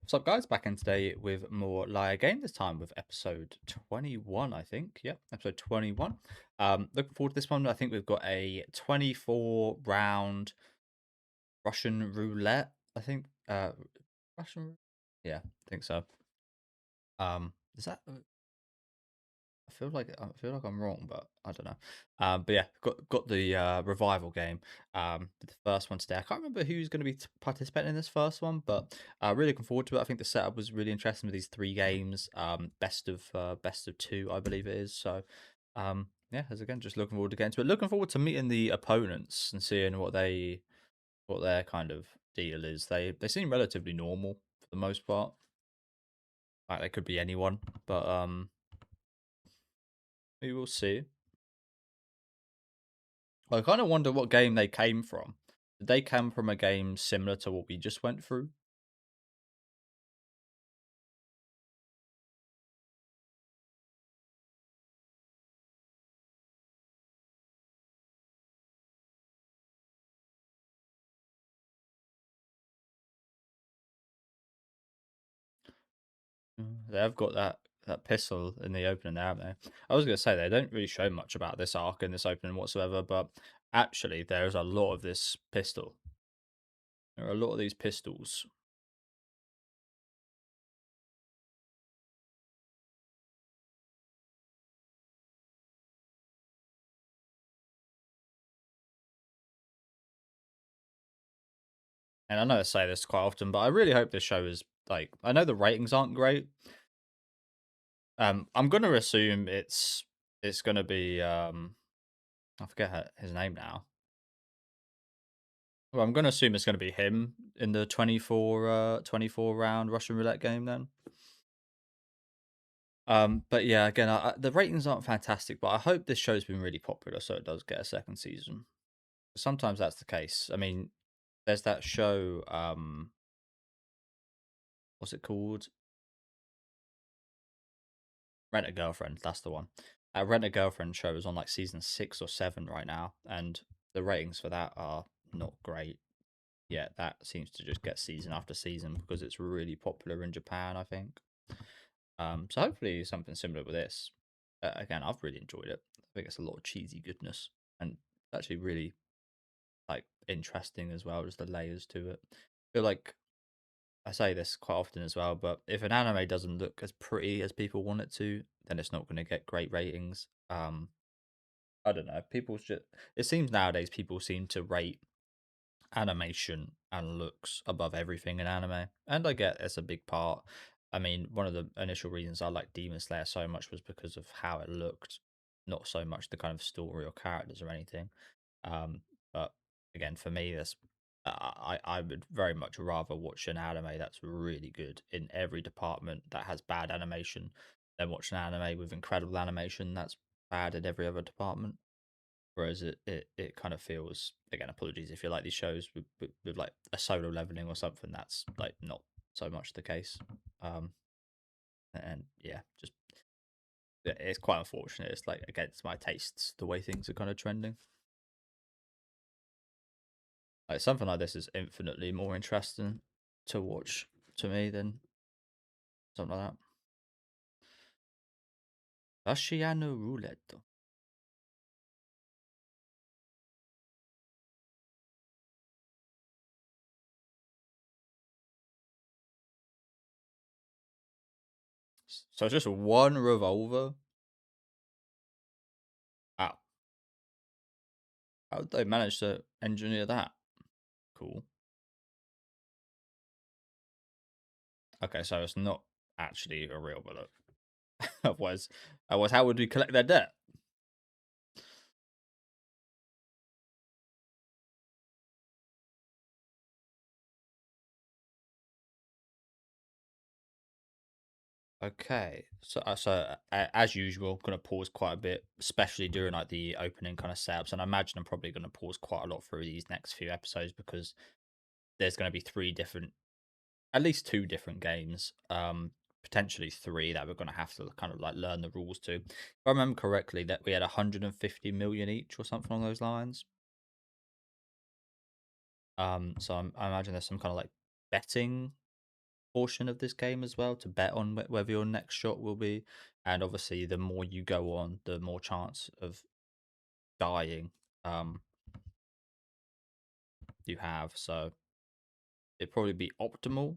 What's up, guys? Back in today with more Liar Game, this time with episode 21, I think. Yep, episode 21. Looking forward to this one. I think we've got a 24 round Russian roulette, I think. Russian? Yeah, I think so. Is that I feel like I'm wrong, but I don't know. But yeah, got the revival game. The first one today. I can't remember who's going to be participating in this first one, but really looking forward to it. I think the setup was really interesting with these three games. Best of two, I believe it is. So yeah, as again, just looking forward to getting to it. Looking forward to meeting the opponents and seeing what their kind of deal is. They seem relatively normal for the most part. Like they could be anyone, but we will see. I kind of wonder what game they came from. Did they come from a game similar to what we just went through? They have got that pistol in the opening there, haven't they? I was gonna say they don't really show much about this arc in this opening whatsoever, but actually there's a lot of this pistol. There are a lot of these pistols. And I know I say this quite often, but I really hope this show is like I know the ratings aren't great. I'm gonna assume it's gonna be I forget his name now. Well, I'm gonna assume it's gonna be him in the 24 round Russian roulette game then. But yeah, again, the ratings aren't fantastic, but I hope this show's been really popular, so it does get a second season. Sometimes that's the case. I mean, there's that show. What's it called? Rent a Girlfriend. That's the one. Rent a Girlfriend show is on like season 6 or 7 right now, and the ratings for that are not great. Yeah, that seems to just get season after season because it's really popular in Japan, I think. So hopefully something similar with this. Again, I've really enjoyed it. I think it's a lot of cheesy goodness and actually really like interesting as well. Just the layers to it. I feel like I say this quite often as well, but if an anime doesn't look as pretty as people want it to, then it's not going to get great ratings. I don't know. People should. It seems nowadays people seem to rate animation and looks above everything in anime, and I get it's a big part. I mean, one of the initial reasons I liked Demon Slayer so much was because of how it looked, not so much the kind of story or characters or anything. But again, for me, this I would very much rather watch an anime that's really good in every department that has bad animation than watch an anime with incredible animation that's bad in every other department. Whereas it kind of feels, again, apologies if you like these shows with like a solo leveling or something, that's like not so much the case. Um, and yeah, just it's quite unfortunate. It's like against my tastes the way things are kind of trending. Like something like this is infinitely more interesting to watch to me than something like that. Russian roulette. So it's just one revolver. Wow, how did they manage to engineer that? Cool. Okay, so it's not actually a real bullet. Otherwise, how would we collect their debt? Okay, as usual, gonna pause quite a bit, especially during like the opening kind of setups, and I imagine I'm probably gonna pause quite a lot through these next few episodes because there's gonna be three different, at least two different games, potentially three that we're gonna have to kind of like learn the rules to. If I remember correctly, that we had 150 million each or something along those lines. So I imagine there's some kind of like betting portion of this game as well to bet on whether your next shot will be. And obviously, the more you go on, the more chance of dying you have. So it'd probably be optimal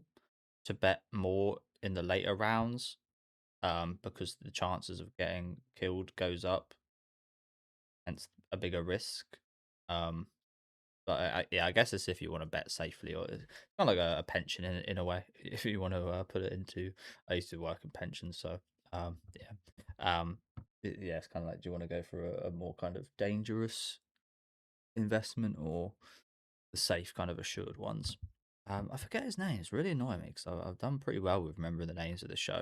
to bet more in the later rounds, because the chances of getting killed goes up, hence a bigger risk. But yeah, I guess it's if you want to bet safely, or it's kind of like a pension in a way. If you want to put it into, I used to work in pensions, so yeah, yeah, it's kind of like, do you want to go for a more kind of dangerous investment or the safe kind of assured ones? I forget his name. It's really annoying me because I've done pretty well with remembering the names of the show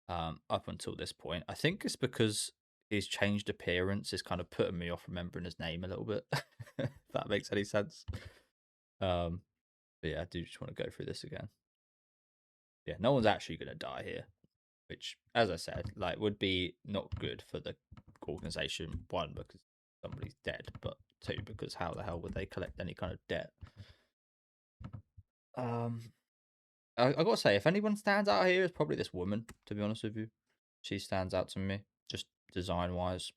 up until this point. I think it's because his changed appearance is kind of putting me off remembering his name a little bit. If that makes any sense. But yeah, I do just want to go through this again. Yeah, no one's actually going to die here, which, as I said, like would be not good for the organization. One, because somebody's dead, but two, because how the hell would they collect any kind of debt? Um, I gotta say, if anyone stands out here, it's probably this woman. To be honest with you, she stands out to me, just design wise.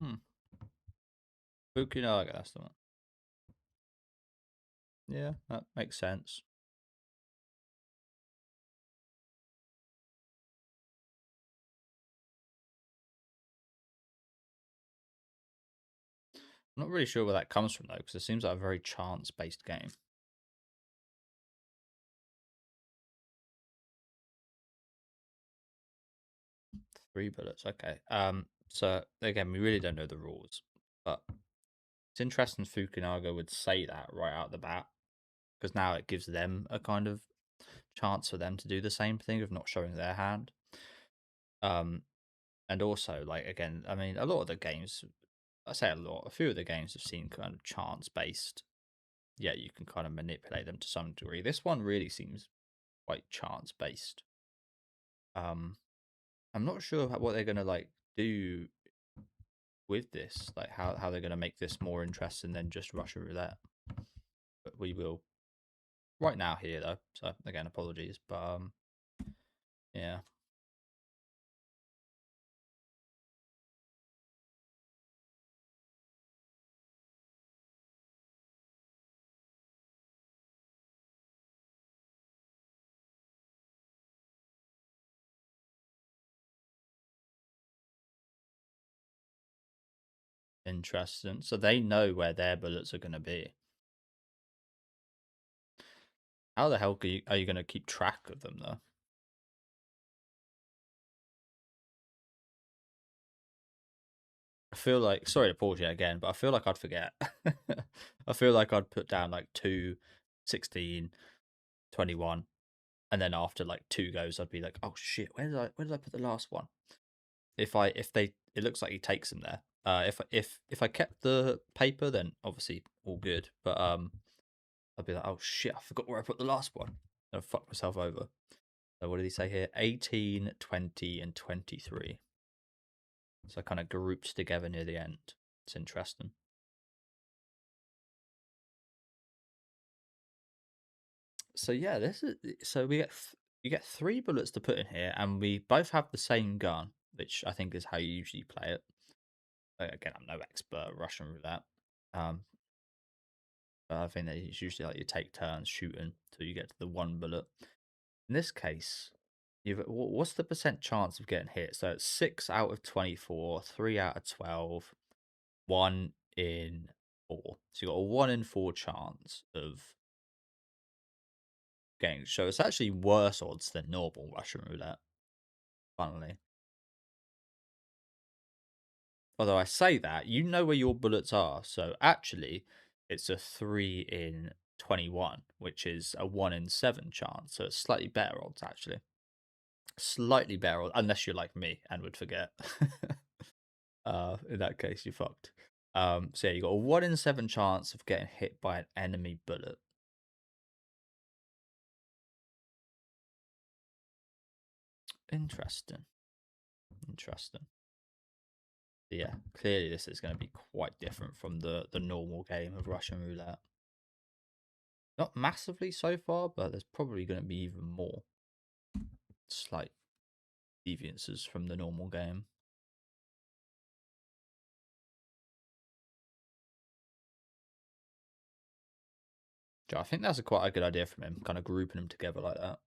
Hmm. Fukunaga, that's the one. Yeah, that makes sense. I'm not really sure where that comes from though, because it seems like a very chance-based game. 3 bullets, okay. So again, we really don't know the rules, but it's interesting Fukunaga would say that right out the bat, because now it gives them a kind of chance for them to do the same thing of not showing their hand. Um, and also, like, again, I mean, a lot of the games, I say a few of the games have seen kind of chance based. Yeah, you can kind of manipulate them to some degree. This one really seems quite chance based. I'm not sure what they're gonna like do with this, like how they're gonna make this more interesting than just Russian roulette. But we will right now here though. So again, apologies, but yeah, interesting. So they know where their bullets are gonna be. How the hell are you gonna keep track of them though? I feel like, sorry to pause you again, but I feel like I'd forget. I feel like I'd put down like 2, 16, 21, and then after like 2 goes, I'd be like, oh shit, where did I put the last one? If it looks like he takes them there. If I kept the paper, then obviously all good. But I'd be like, oh shit, I forgot where I put the last one. And I fucked myself over. So what did he say here? 18, 20, and 23. So kind of grouped together near the end. It's interesting. So yeah, this is so we get you get 3 bullets to put in here, and we both have the same gun, which I think is how you usually play it. Again, I'm no expert at Russian roulette. Um, but I think that it's usually like you take turns shooting till you get to the 1 bullet. In this case, what's the percent chance of getting hit? So it's 6 out of 24, 3 out of 12, 1 in 4. So you got a 1 in 4 chance of getting. So it's actually worse odds than normal Russian roulette. Funnily, although I say that, you know where your bullets are, so actually it's a 3 in 21, which is a 1 in 7 chance. So it's slightly better odds, actually. Slightly better, unless you're like me and would forget. In that case, you're fucked. So yeah, you got a 1 in 7 chance of getting hit by an enemy bullet. Interesting. Interesting. Yeah, clearly this is going to be quite different from the normal game of Russian roulette. Not massively so far, but there's probably going to be even more slight deviances from the normal game. So I think that's quite a good idea from him, kind of grouping them together like that.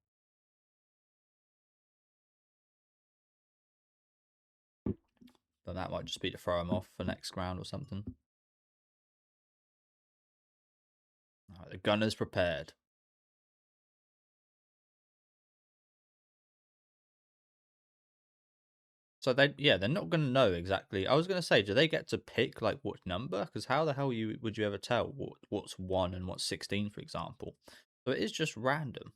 But that might just be to throw him off for next round or something. Right, the gunner's prepared. So they're not going to know exactly. I was going to say, do they get to pick like what number? Because how the hell would you ever tell what's 1 and what's 16, for example? So it is just random.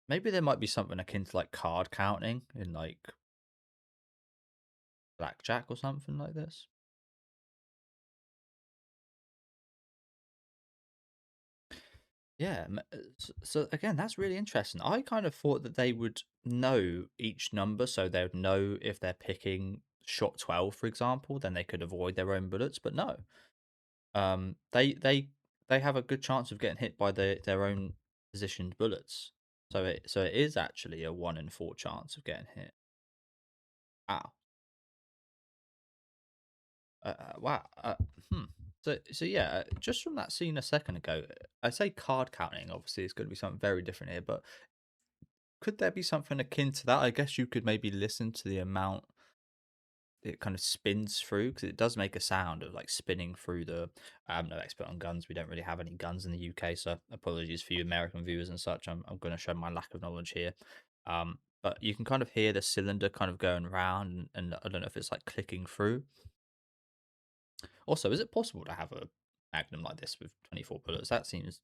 Maybe there might be something akin to like card counting in like blackjack or something like this. Yeah. So again, that's really interesting. I kind of thought that they would know each number, so they would know if they're picking shot 12, for example, then they could avoid their own bullets. But no, they have a good chance of getting hit by their own positioned bullets. So it is actually a 1 in 4 chance of getting hit. Wow. Wow. Hmm. So yeah, just from that scene a second ago, I say card counting. Obviously, it's going to be something very different here, but could there be something akin to that? I guess you could maybe listen to the amount it kind of spins through, because it does make a sound of like spinning through the. I'm no expert on guns. We don't really have any guns in the UK, so apologies for you American viewers and such. I'm going to show my lack of knowledge here. But you can kind of hear the cylinder kind of going around, and I don't know if it's like clicking through. Also, is it possible to have a Magnum like this with 24 bullets? That seems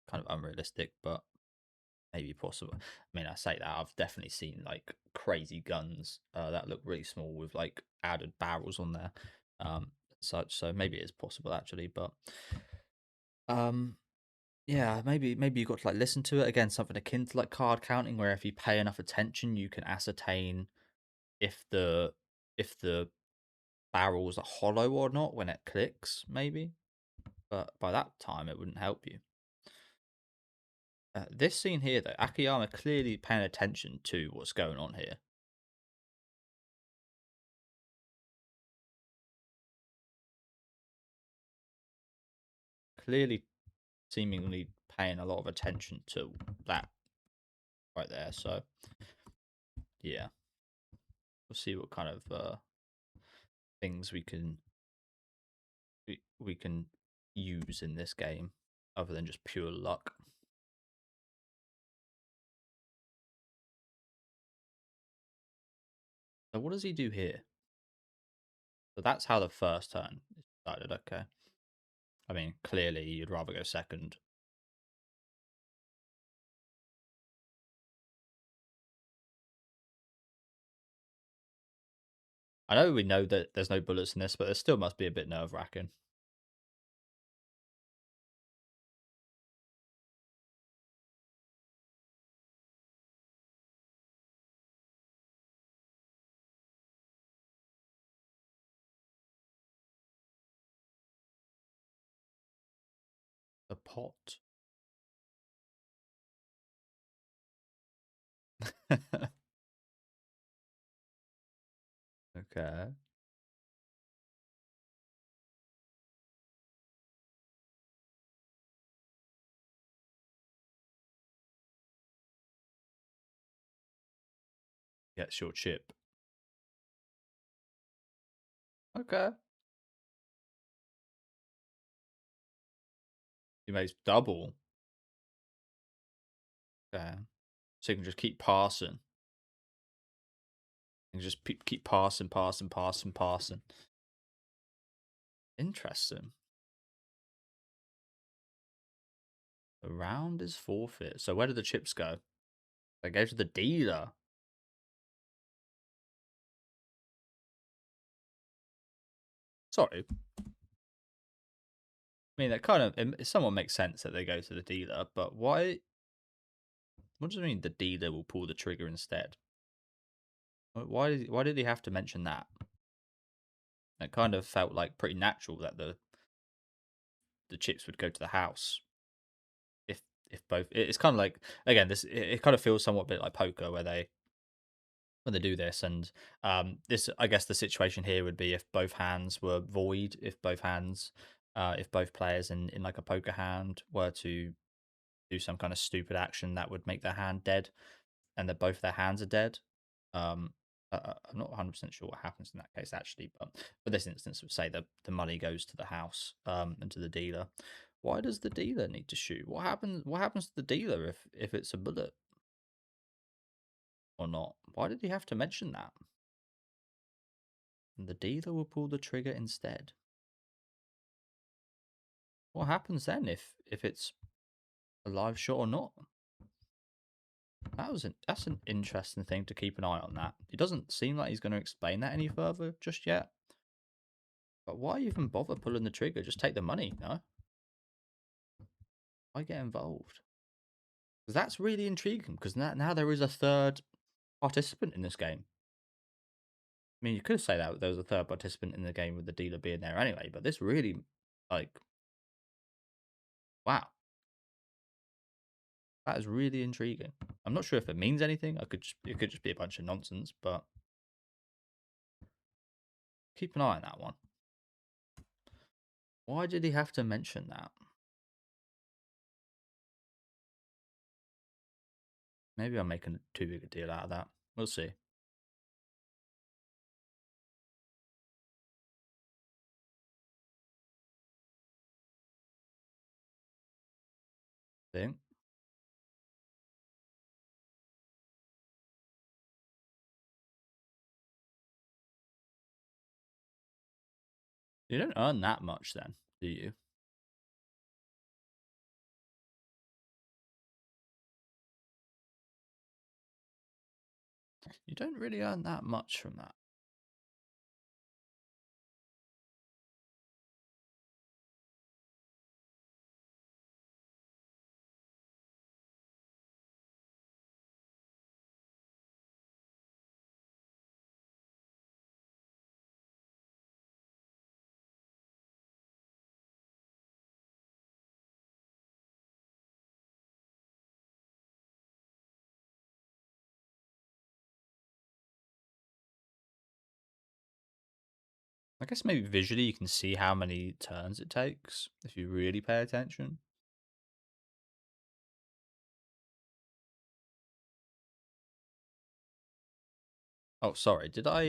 kind of unrealistic, but maybe possible. I mean, I say that I've definitely seen like crazy guns that look really small with like added barrels on there, such. So maybe it is possible actually, but um, yeah, maybe you got to like listen to it again, something akin to like card counting, where if you pay enough attention, you can ascertain if the barrels are hollow or not when it clicks, maybe. But by that time, it wouldn't help you. This scene here, though, Akiyama clearly paying attention to what's going on here. Clearly, seemingly paying a lot of attention to that right there. So, yeah, we'll see what kind of things we can use in this game, other than just pure luck. So, what does he do here? So that's how the first turn is decided. Okay. I mean, clearly you'd rather go second. I know we know that there's no bullets in this, but there still must be a bit nerve wracking. The pot. Okay. Gets your chip. Okay. He makes double. Okay. So you can just keep passing. You can just keep passing, passing, passing, passing. Interesting. The round is forfeit. So where did the chips go? They go to the dealer. Sorry. I mean, that kind of it somewhat makes sense that they go to the dealer, but why? What does it mean? The dealer will pull the trigger instead. Why did he have to mention that? It kind of felt like pretty natural that the chips would go to the house if if both. It's kind of like, again, it kind of feels somewhat a bit like poker where they when they do this, and this, I guess the situation here would be if both hands were void, if both players in like a poker hand were to do some kind of stupid action that would make their hand dead, and that both their hands are dead. Um, I'm not 100% sure what happens in that case actually, but for this instance, would say that the money goes to the house and to the dealer. Why does the dealer need to shoot? What happens to the dealer if it's a bullet or not? Why did he have to mention that? And the dealer will pull the trigger instead. What happens then if it's a live shot or not? That's an interesting thing to keep an eye on. That it doesn't seem like he's going to explain that any further just yet. But why even bother pulling the trigger? Just take the money, no? Why get involved? Because that's really intriguing. Because now there is a third participant in this game. I mean, you could say that there was a third participant in the game with the dealer being there anyway. But this really, like, wow, that is really intriguing. I'm not sure if it means anything. It could just be a bunch of nonsense. But keep an eye on that one. Why did he have to mention that? Maybe I'm making too big a deal out of that. We'll see. Think you don't earn that much then, do you? You don't really earn that much from that. I guess maybe visually you can see how many turns it takes if you really pay attention. Oh, sorry. Did I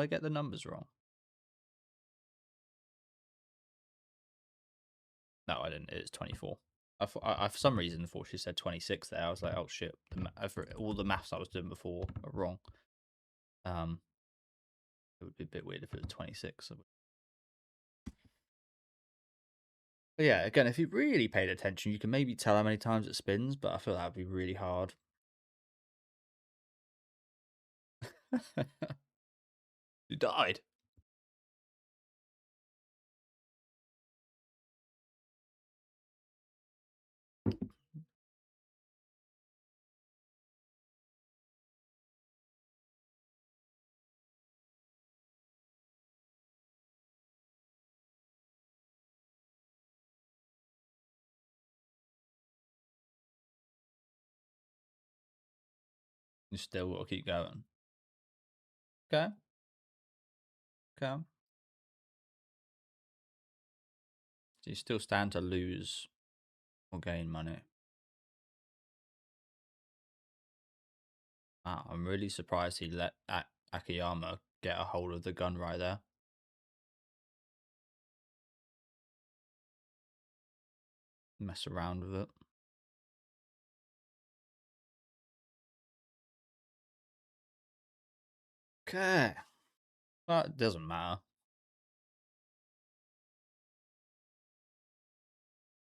get the numbers wrong? No, I didn't. It's 24. I for some reason thought she said 26 there. I was like, oh shit! All the maths I was doing before are wrong. Um, it would be a bit weird if it was 26. But yeah, again, if you really paid attention, you can maybe tell how many times it spins, but I feel that would be really hard. You died. You still got to keep going. Okay, okay. So you still stand to lose or gain money. Wow, I'm really surprised he let Akiyama get a hold of the gun right there. Mess around with it. Okay. Well, it doesn't matter.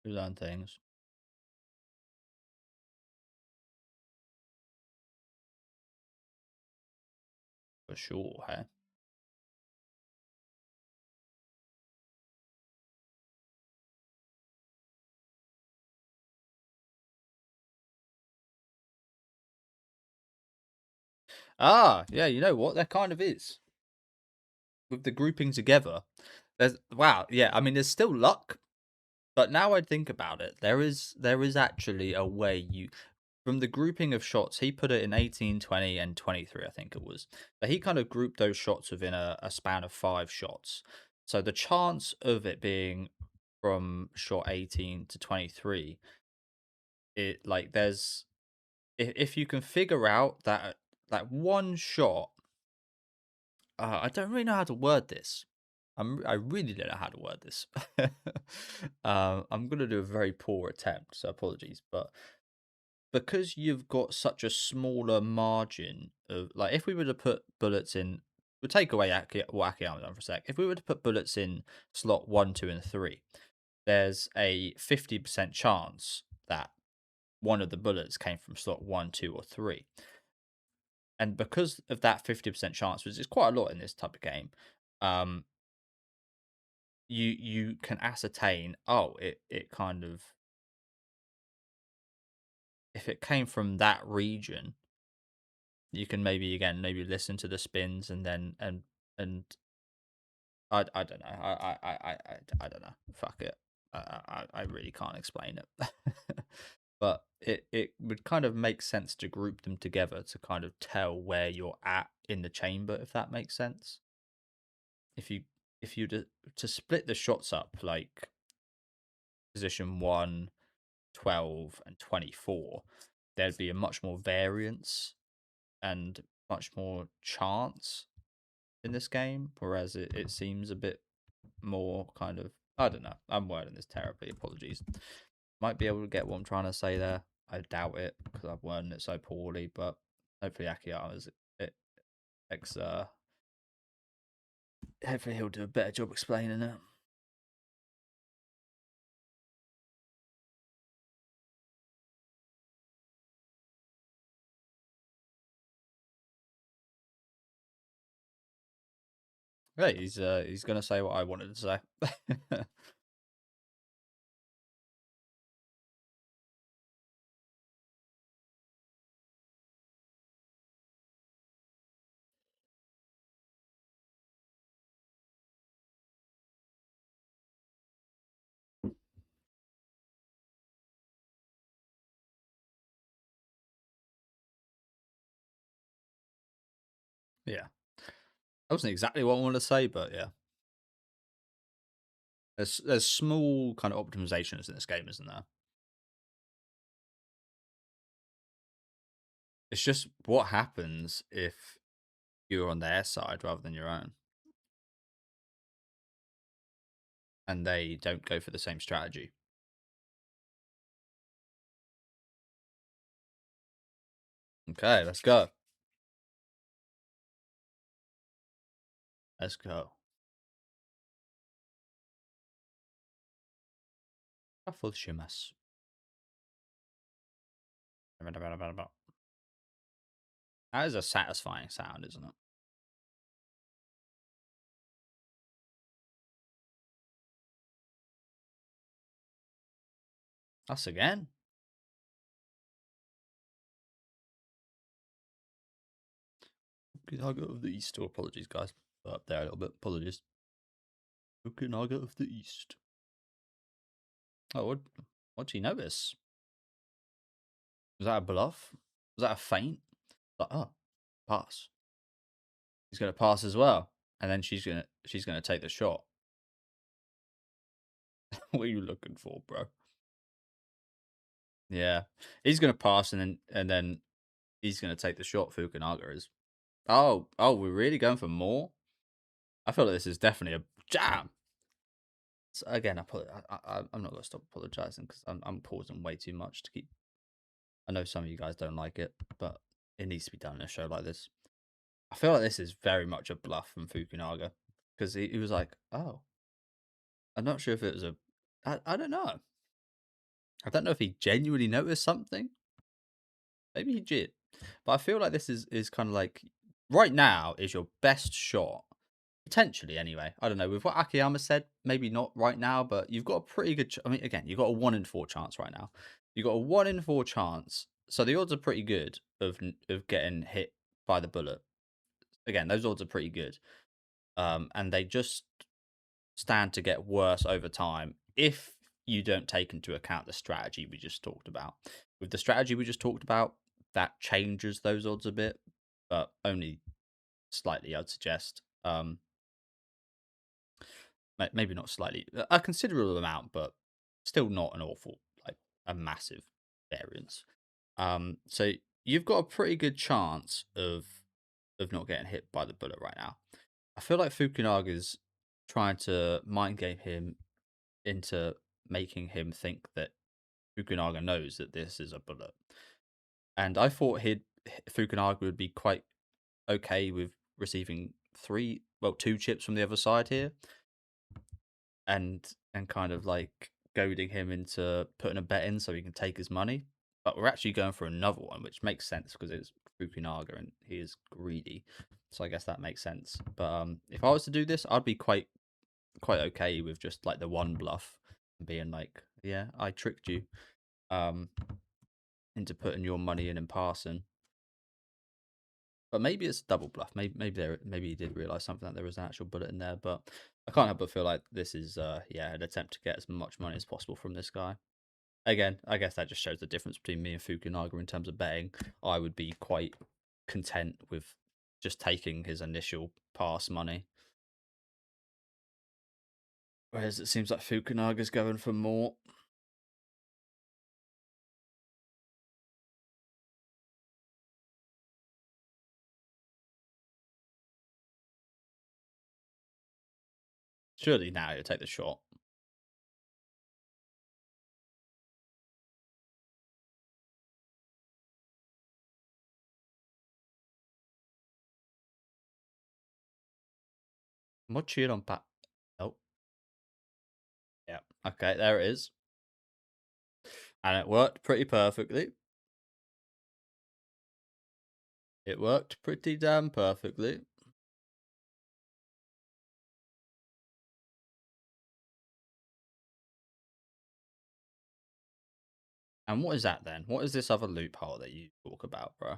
We learn things for sure. Hey. Ah, yeah. You know what? There kind of is with the grouping together. There's wow. Yeah. I mean, there's still luck, but now I think about it, there is actually a way you from the grouping of shots. He put it in 18, 20, and 23. I think it was. But he kind of grouped those shots within a span of 5 shots. So the chance of it being from shot 18 to 23, it like there's if you can figure out that one shot, I don't really know how to word this. I really don't know how to word this. I'm gonna do a very poor attempt, so apologies. But because you've got such a smaller margin of like, if we were to put bullets in, we'll take away what Akiyama done for a sec. If we were to put bullets in slot 1, 2, and 3, there's a 50% chance that one of the bullets came from slot 1, 2, or 3. And because of that 50% chance, which is quite a lot in this type of game, um, you can ascertain, oh, it kind of, if it came from that region, you can maybe listen to the spins and then and I don't know. I don't know. Fuck it. I really can't explain it. But it would kind of make sense to group them together to kind of tell where you're at in the chamber, if that makes sense. If you to split the shots up, like position 1, 12, and 24, there'd be a much more variance and much more chance in this game, whereas it seems a bit more kind of, I don't know. I'm wording this terribly. Apologies. Might be able to get what I'm trying to say there. I doubt it because I've worded it so poorly, but hopefully Akiyama's it ex hopefully he'll do a better job explaining it. Yeah, he's gonna say what I wanted to say. Yeah. That wasn't exactly what I wanted to say, but yeah. There's small kind of optimizations in this game, isn't there? It's just what happens if you're on their side rather than your own, and they don't go for the same strategy. Okay, let's go. Let's go. Full shimas. That is a satisfying sound, isn't it? Us again. Okinaga of the East. Oh, apologies, guys. Up there a little bit. Apologies. Okinaga of the East. Oh, what do you notice? Was that a bluff? Was that a feint? Like, oh, pass. He's gonna pass as well, and then she's gonna take the shot. What are you looking for, bro? Yeah, he's gonna pass, and then he's gonna take the shot. Fukunaga is. Oh, we're really going for more. I feel like this is definitely a jam. So again, I'm not gonna stop apologizing because I'm pausing way too much to keep. I know some of you guys don't like it, but it needs to be done in a show like this. I feel like this is very much a bluff from Fukunaga because he was like, "Oh, I'm not sure if it was a. I don't know. I don't know if he genuinely noticed something. Maybe he did. But I feel like this is kind of like right now is your best shot. Potentially, anyway. I don't know. With what Akiyama said, maybe not right now, but you've got a pretty good. I mean, again, you've got a 1 in 4 chance right now. You've got a 1 in 4 chance, so the odds are pretty good of getting hit by the bullet. Again, those odds are pretty good, and they just stand to get worse over time if you don't take into account the strategy we just talked about. With the strategy we just talked about, that changes those odds a bit, but only slightly, I'd suggest. Maybe not slightly, a considerable amount, but still not an awful, like a massive variance. So you've got a pretty good chance of not getting hit by the bullet right now. I feel like Fukunaga's trying to mind game him into making him think that Fukunaga knows that this is a bullet. And I thought Fukunaga would be quite okay with receiving 2 chips from the other side here, and kind of like goading him into putting a bet in so he can take his money. But we're actually going for another one, which makes sense because it's Fukunaga and he is greedy. So I guess that makes sense. But if I was to do this, I'd be quite okay with just like the one bluff and being like, yeah, I tricked you um into putting your money in and passing. But maybe it's a double bluff. Maybe he did realize something, that there was an actual bullet in there. But I can't help but feel like this is an attempt to get as much money as possible from this guy. Again, I guess that just shows the difference between me and Fukunaga in terms of betting. I would be quite content with just taking his initial pass money, whereas it seems like Fukunaga's going for more. Surely now he'll take the shot. Mochi on pat. Oh, yeah. Okay, there it is. And it worked pretty perfectly. It worked pretty damn perfectly. And what is that then? What is this other loophole that you talk about, bro?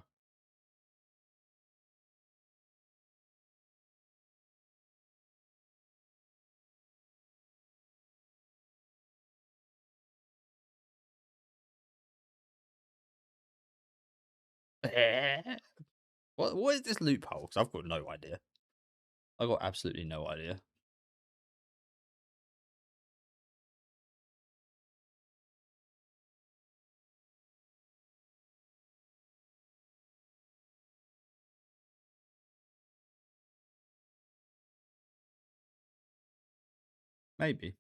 What is this loophole? Because I've got no idea. I've got absolutely no idea. Maybe.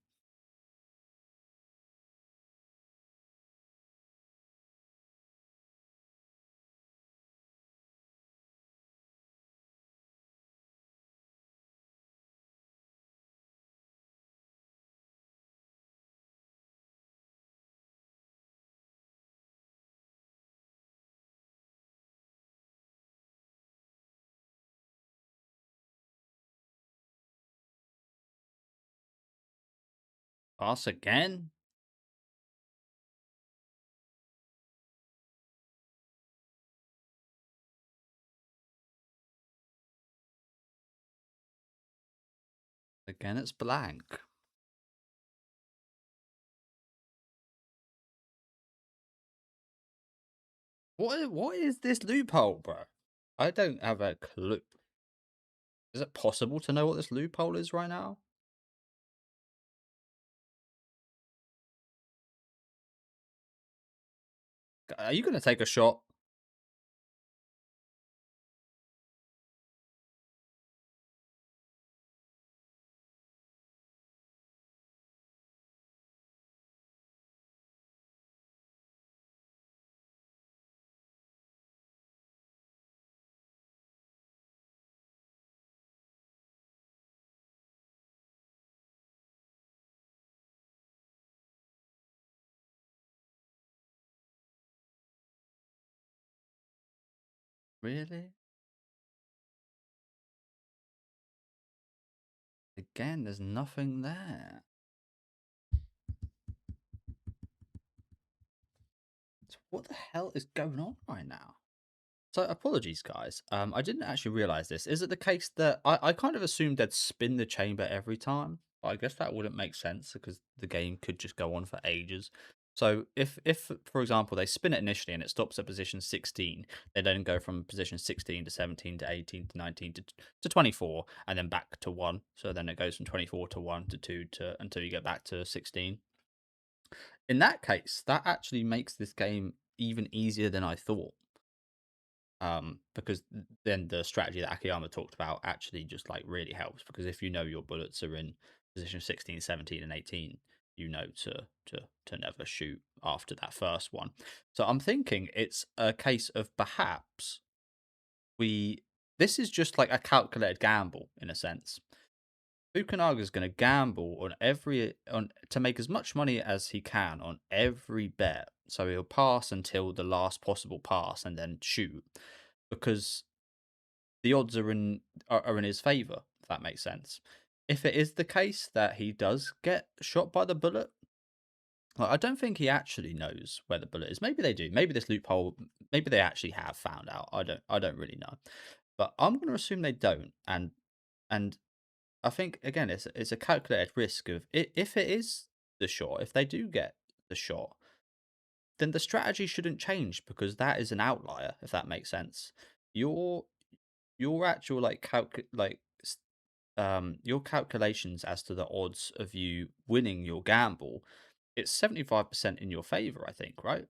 Pass again? Again, it's blank. What is this loophole, bro? I don't have a clue. Is it possible to know what this loophole is right now? Are you going to take a shot? Really? Again, there's nothing there. So what the hell is going on right now? So apologies, guys. I didn't actually realize this. Is it the case that I kind of assumed they'd spin the chamber every time? But I guess that wouldn't make sense because the game could just go on for ages. So if for example they spin it initially and it stops at position 16, they then go from position 16 to 17 to 18 to 19 to 24 and then back to 1. So then it goes from 24 to 1 to 2 to until you get back to 16. In that case, that actually makes this game even easier than I thought. Because then the strategy that Akiyama talked about actually just like really helps because if you know your bullets are in position 16, 17, and 18, you know to never shoot after that first one. So I'm thinking it's a case of perhaps we this is just like a calculated gamble in a sense. Fukunaga is going to gamble on every on to make as much money as he can on every bet. So he'll pass until the last possible pass and then shoot because the odds are in his favor, if that makes sense. If it is the case that he does get shot by the bullet, like, I don't think he actually knows where the bullet is. Maybe they do. Maybe this loophole. Maybe they actually have found out. I don't really know. But I'm going to assume they don't. And I think again, it's a calculated risk of if it is the shot. If they do get the shot, then the strategy shouldn't change because that is an outlier. If that makes sense, your your actual like your calculations as to the odds of you winning your gamble, it's 75% in your favor, I think, right?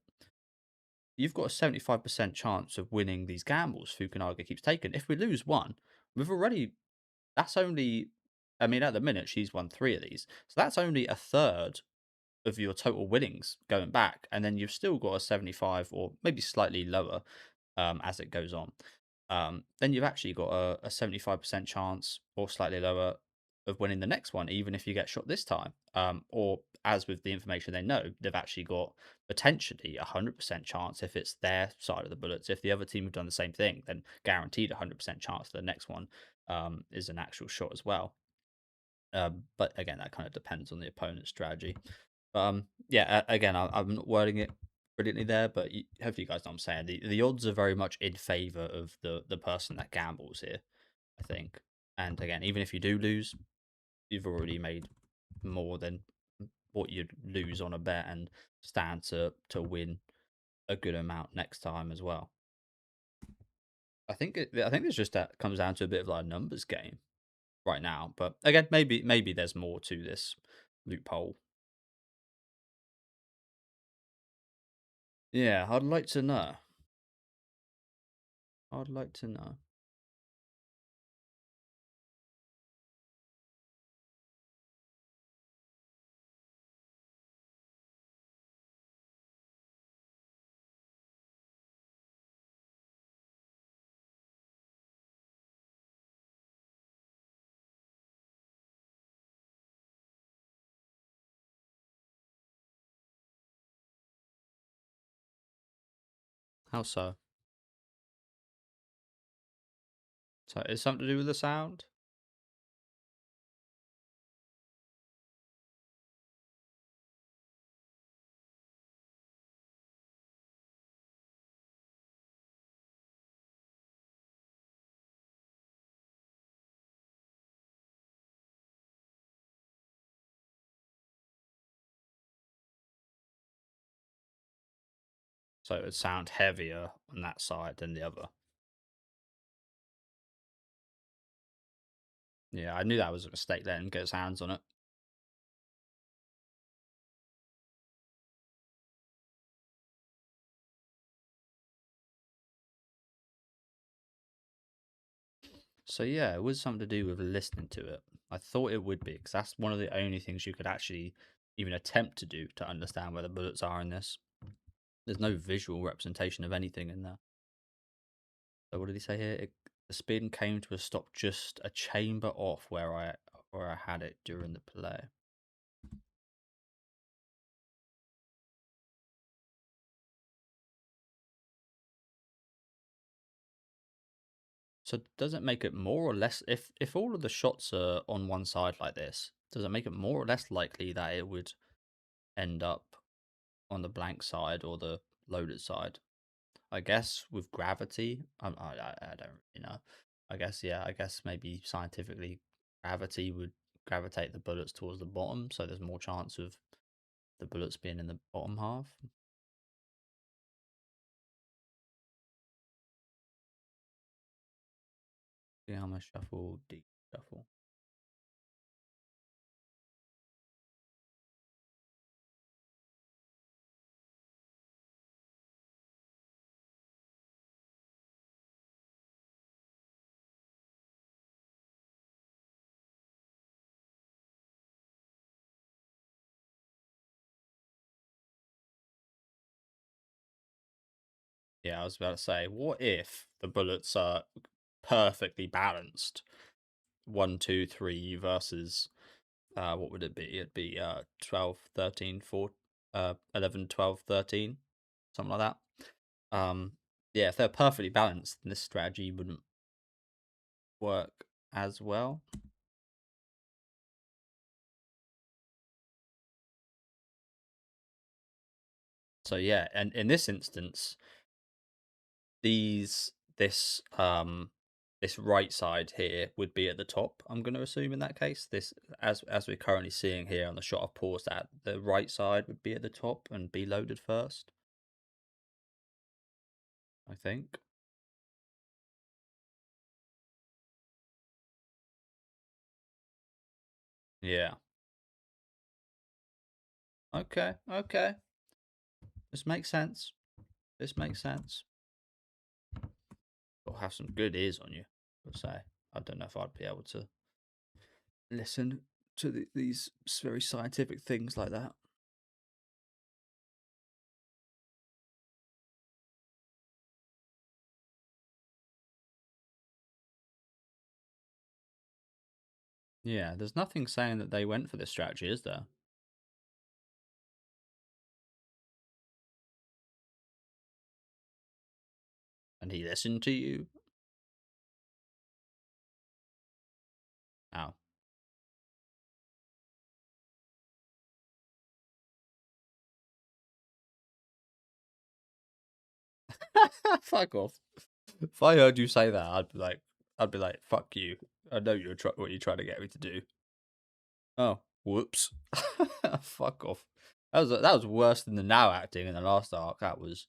You've got a 75% chance of winning these gambles Fukunaga keeps taking. If we lose one, we've already, that's only, I mean, at the minute, she's won 3 of these. So that's only a third of your total winnings going back. And then you've still got a 75 or maybe slightly lower as it goes on. Then you've actually got a 75% chance or slightly lower of winning the next one, even if you get shot this time. Or as with the information they know, they've actually got potentially a 100% chance if it's their side of the bullets. If the other team have done the same thing, then guaranteed a 100% chance the next one is an actual shot as well. But again, that kind of depends on the opponent's strategy. Yeah, again, I'm not wording it brilliantly there, but hopefully you guys know what I'm saying. The odds are very much in favor of the person that gambles here, I think. And again, even if you do lose, you've already made more than what you'd lose on a bet and stand to win a good amount next time as well. I think it's just that comes down to a bit of like a numbers game right now. But again, maybe there's more to this loophole. Yeah, I'd like to know. I'd like to know. How so? So it's something to do with the sound? So it would sound heavier on that side than the other. Yeah, I knew that was a mistake then, get his hands on it. So yeah, it was something to do with listening to it. I thought it would be, because that's one of the only things you could actually even attempt to do to understand where the bullets are in this. There's no visual representation of anything in there. So what did he say here? The spin came to a stop just a chamber off where I had it during the play. So does it make it more or less if all of the shots are on one side like this, does it make it more or less likely that it would end up on the blank side or the loaded side? I guess with gravity, I don't really know. I guess yeah, I guess maybe scientifically gravity would gravitate the bullets towards the bottom, so there's more chance of the bullets being in the bottom half. Akiyama shuffle, D shuffle. Yeah, I was about to say, what if the bullets are perfectly balanced? 1, 2, 3 versus what would it be? It'd be 12, 13, 4, 11, 12, 13, something like that. Yeah, if they're perfectly balanced, then this strategy wouldn't work as well. So yeah, and in this instance, these this right side here would be at the top. I'm going to assume in that case, this as we're currently seeing here on the shot of paused at, the right side would be at the top and be loaded first. I think. Yeah. Okay. Okay. This makes sense. This makes sense. You'll have some good ears on you, I'll say. I don't know if I'd be able to listen to these very scientific things like that. Yeah, there's nothing saying that they went for this strategy, is there? And he listened to you. Ow. Fuck off. If I heard you say that, I'd be like, fuck you. I know what you're trying to get me to do. Oh, whoops. Fuck off. That was worse than the now acting in the last arc. That was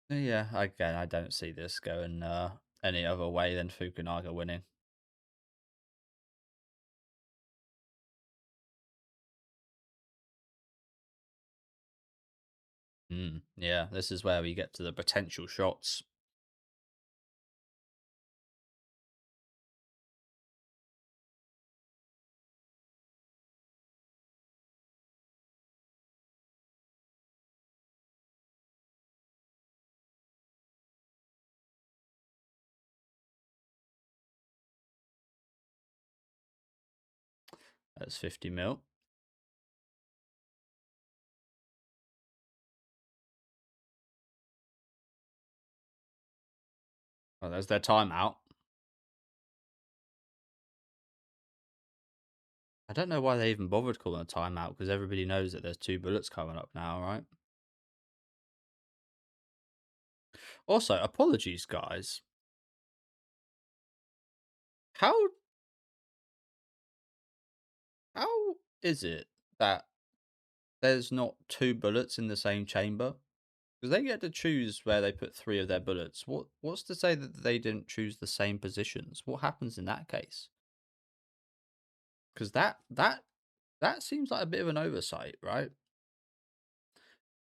yeah. Again, I don't see this going any other way than Fukunaga winning. Yeah, this is where we get to the potential shots. That's 50 mil. Well, there's their timeout. I don't know why they even bothered calling a timeout because everybody knows that there's 2 bullets coming up now, right? Also, apologies, guys. How how is it that there's not 2 bullets in the same chamber? Because they get to choose where they put 3 of their bullets. What's to say that they didn't choose the same positions? What happens in that case? Because that seems like a bit of an oversight, right?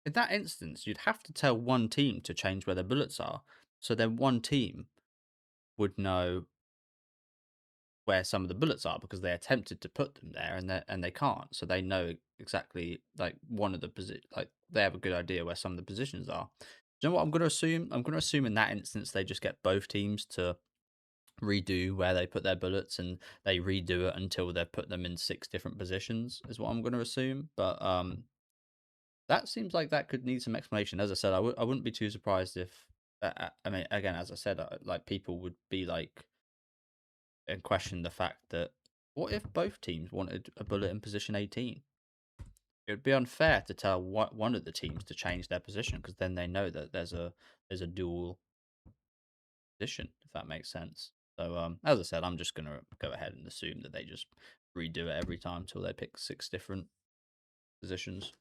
In that instance, you'd have to tell one team to change where their bullets are, so then one team would know where some of the bullets are because they attempted to put them there and they can't, so they know exactly like one of the like they have a good idea where some of the positions are. Do you know what I'm going to assume? I'm going to assume in that instance they just get both teams to redo where they put their bullets and they redo it until they've put them in 6 different positions is what I'm going to assume. But that seems like that could need some explanation. As I said, I wouldn't be too surprised if I mean, again, as I said, like people would be like and question the fact that what if both teams wanted a bullet in position 18? It would be unfair to tell one of the teams to change their position because then they know that there's a dual position, if that makes sense. So as I said, I'm just gonna go ahead and assume that they just redo it every time till they pick 6 different positions.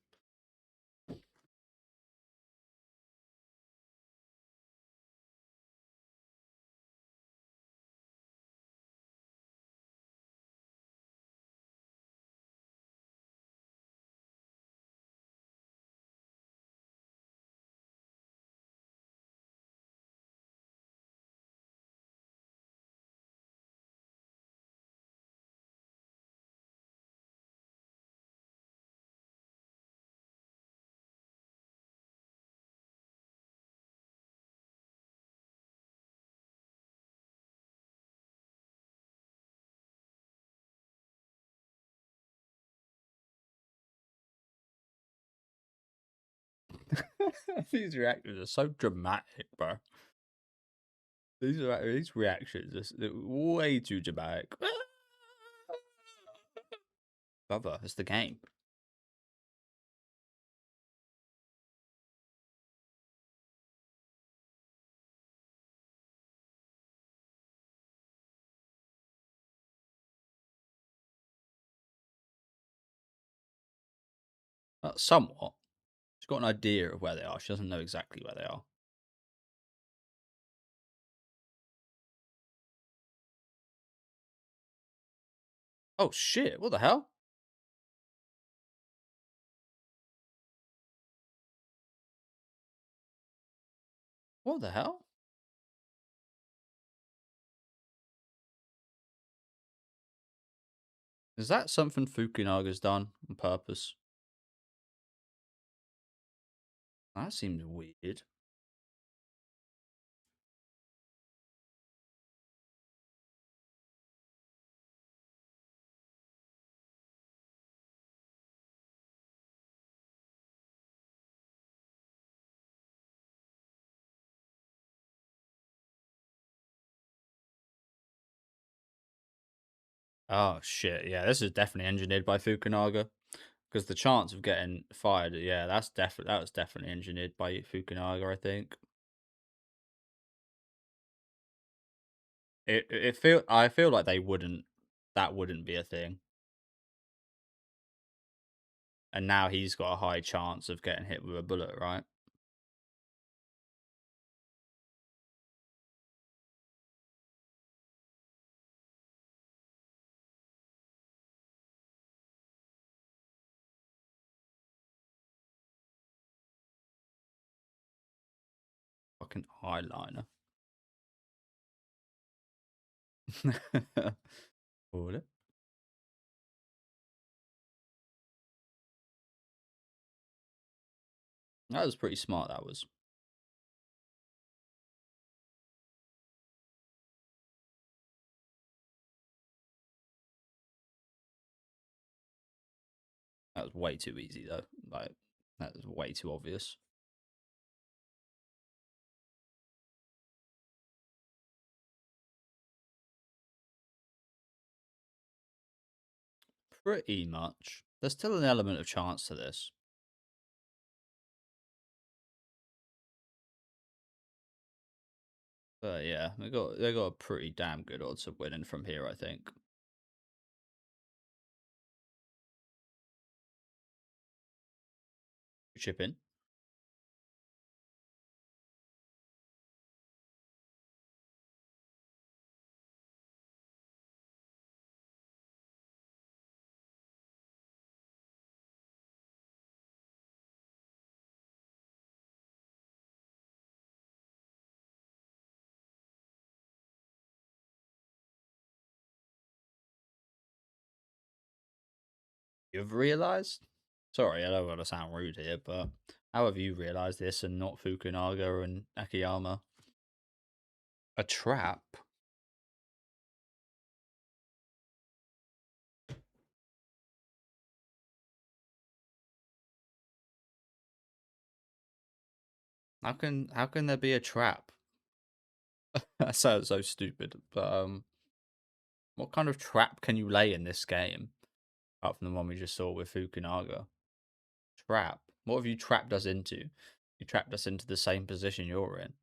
These reactions are so dramatic, bro. These reactions are way too dramatic. Brother, it's the game. Somewhat. She's got an idea of where they are. She doesn't know exactly where they are. Oh shit! What the hell? What the hell? Is that something Fukunaga's done on purpose? That seems weird. Oh shit! Yeah, this is definitely engineered by Fukunaga because the chance of getting fired, yeah, that was definitely engineered by Fukunaga. I think I feel like they wouldn't that wouldn't be a thing, and now he's got a high chance of getting hit with a bullet, right? Fucking eyeliner. Would it? That was pretty smart. That was way too easy though. Like that was way too obvious. Pretty much. There's still an element of chance to this. But yeah, they got a pretty damn good odds of winning from here, I think. Chip in. You've realised? Sorry, I don't want to sound rude here, but how have you realised this and not Fukunaga and Akiyama? A trap? How can there be a trap? That sounds so stupid. But what kind of trap can you lay in this game? Apart from the one we just saw with Fukunaga. Trap. What have you trapped us into? You trapped us into the same position you're in.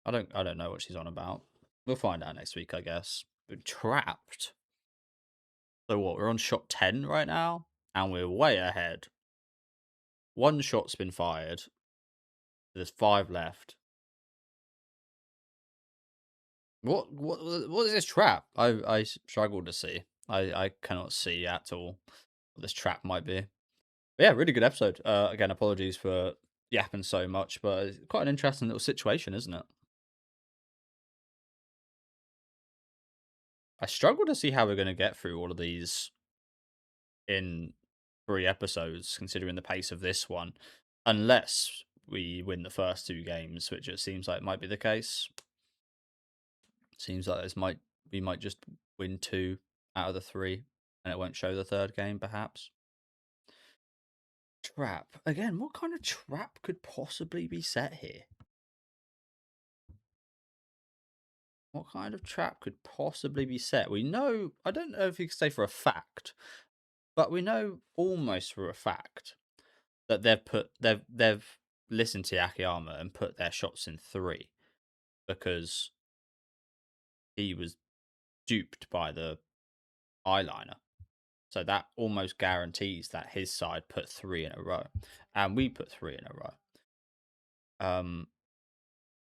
I don't know what she's on about. We'll find out next week, I guess. But trapped. So what? We're on shot 10 right now, and we're way ahead. One shot's been fired. There's 5 left. What is this trap? I struggle to see. I cannot see at all what this trap might be. But yeah, really good episode. Again, apologies for yapping so much, but it's quite an interesting little situation, isn't it? I struggle to see how we're going to get through all of these in 3 episodes, considering the pace of this one, unless we win the first 2 games, which it seems like might be the case. Seems like we might just win 2 out of the 3, and it won't show the 3rd game, perhaps. Trap again. What kind of trap could possibly be set here? What kind of trap could possibly be set? We know. I don't know if you can say for a fact, but we know almost for a fact that they've listened to Akiyama and put their shots in 3 because he was duped by the eyeliner. So that almost guarantees that his side put 3 in a row, and we put 3 in a row.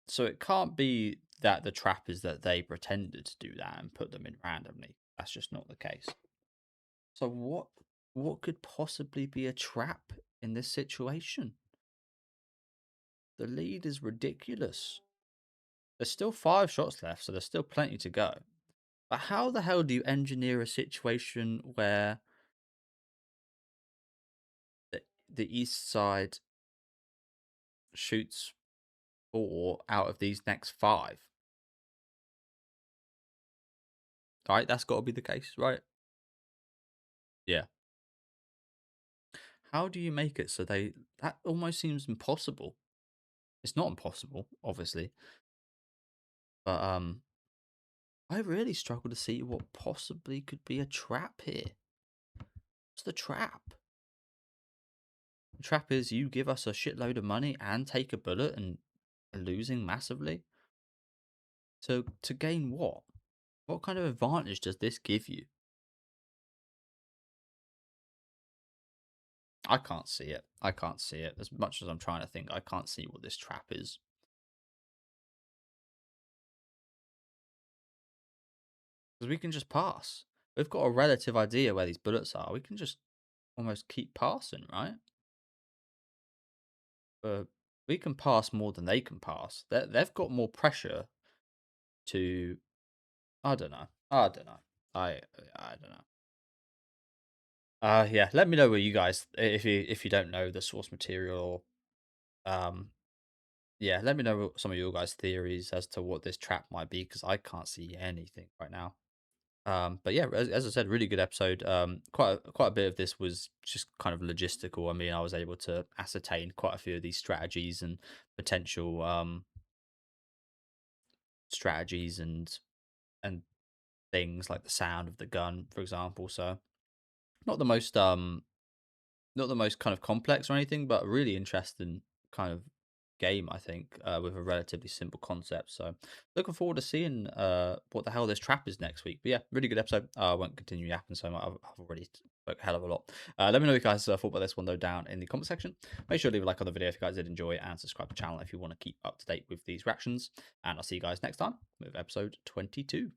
So it can't be that the trap is that they pretended to do that and put them in randomly. That's just not the case. So what could possibly be a trap in this situation? The lead is ridiculous. There's still 5 shots left, so there's still plenty to go. But how the hell do you engineer a situation where the east side shoots 4 out of these next 5? Right, that's got to be the case, right? Yeah. How do you make it so that almost seems impossible? It's not impossible, obviously, but I really struggle to see what possibly could be a trap here. What's the trap? The trap is you give us a shitload of money and take a bullet and are losing massively. To gain what? What kind of advantage does this give you? I can't see it. I can't see it. As much as I'm trying to think, I can't see what this trap is. Because we can just pass. We've got a relative idea where these bullets are. We can just almost keep passing, right? But we can pass more than they can pass. They've got more pressure to. I don't know. I don't know. I don't know. Yeah. Let me know where you guys, if you don't know the source material, yeah, let me know some of your guys' theories as to what this trap might be because I can't see anything right now. But yeah, as I said, really good episode. Quite a bit of this was just kind of logistical. I mean, I was able to ascertain quite a few of these strategies and potential strategies and things like the sound of the gun, for example. So not the most not the most kind of complex or anything, but a really interesting kind of game, I think, with a relatively simple concept. So looking forward to seeing what the hell this trap is next week. But yeah, really good episode. I won't continue yapping so much. I've already spoke a hell of a lot. Let me know what you guys thought about this one though down in the comment section. Make sure to leave a like on the video if you guys did enjoy it and subscribe to the channel if you want to keep up to date with these reactions. And I'll see you guys next time with episode 22.